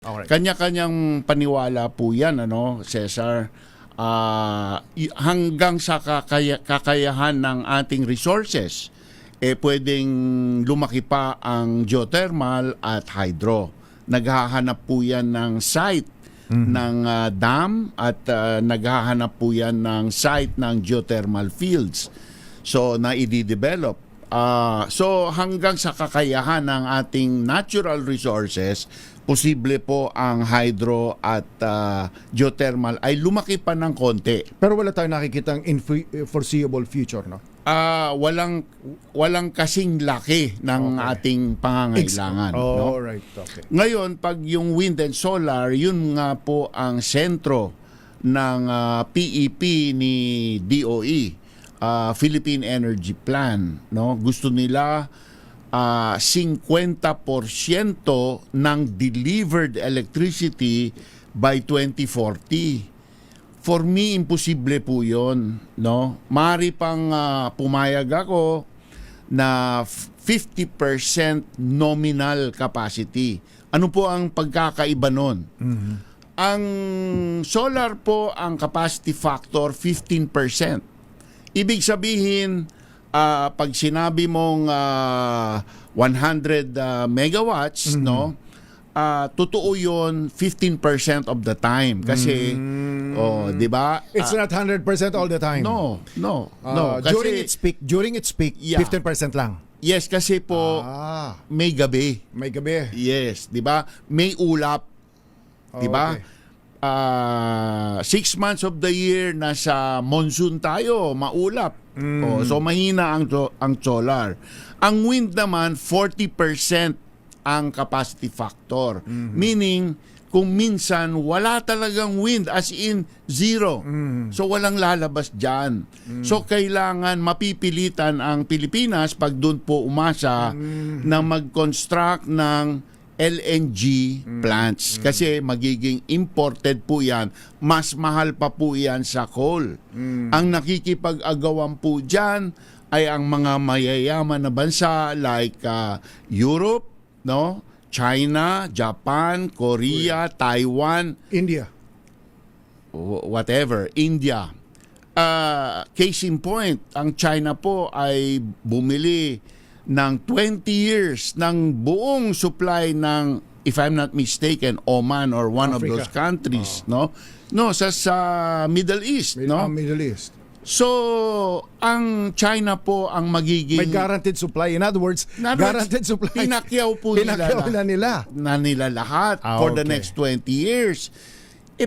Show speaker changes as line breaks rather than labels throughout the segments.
Okay.
Kanya-kanyang paniwala po yan, Cesar. Hanggang sa kakayahan ng ating resources, pwedeng lumaki pa ang geothermal at hydro. Naghahanap po yan ng site ng dam at naghahanap po yan ng site ng geothermal fields. So, na i-develop. So hanggang sa kakayahan ng ating natural resources, posible po ang hydro at geothermal ay lumaki pa ng konti.
Pero wala tayong nakikitang foreseeable future, no?
Walang kasing laki ng ating pangangailangan. No?
Right, okay.
Ngayon, pag yung wind and solar, yun nga po ang sentro ng PEP ni DOE. Philippine Energy Plan, no? Gusto nila 50% ng delivered electricity by 2040. For me, imposible po 'yon, no? Mari pang pumayag ako na 50% nominal capacity. Ano po ang pagkakaiba nun? Ang solar po, ang capacity factor 15%. Ibig sabihin, pag sinabi mong 100 megawatts, no? Totoo 'yon 15% of the time kasi 'di ba?
It's not 100% all the time.
No.
During its peak,
Yeah.
15% lang.
Yes, kasi po may gabi.
May gabi.
Yes, 'di ba? May ulap, 'di ba?
Okay.
6 months of the year nasa monsoon tayo, maulap. So mahina ang solar. Ang wind naman 40% ang capacity factor. Meaning kung minsan wala talagang wind, as in zero. So walang lalabas diyan. So kailangan mapipilitan ang Pilipinas pag doon po umasa na mag-construct ng LNG plants kasi magiging imported po yan, mas mahal pa po yan sa coal. Ang nakikipag-agawan po dyan ay ang mga mayayaman na bansa like Europe, no? China, Japan, Korea, Taiwan,
India.
whatever, India. Case in point, ang China po ay bumili ng 20 years ng buong supply ng, if I'm not mistaken, Oman or one of
Africa.
those countries, no? No, sa Middle East, no?
Middle East.
So, ang China po ang magiging
May guaranteed supply. In other words, guaranteed supply.
Pinakyaw po
Pinakyaw na nila.
lahat for the
okay.
next 20 years.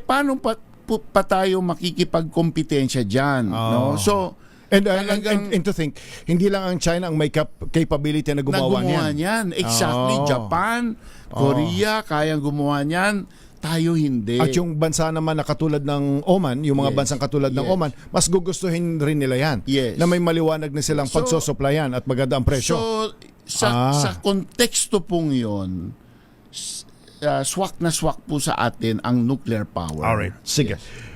Paano pa tayo makikipagkompetensya dyan, no? So,
And to think, hindi lang ang China ang may capability na gumawa
niyan. Exactly. Japan, Korea, kayang gumawa niyan. Tayo hindi.
At yung bansa naman na katulad ng Oman, yung mga bansang katulad ng Oman, mas gugustuhin rin nila yan.
Yes.
Na may maliwanag na silang pagsosuplayan at maganda ang presyo.
So, sa konteksto pong yun, swak na swak po sa atin ang nuclear power.
Alright. Sige.
Yes.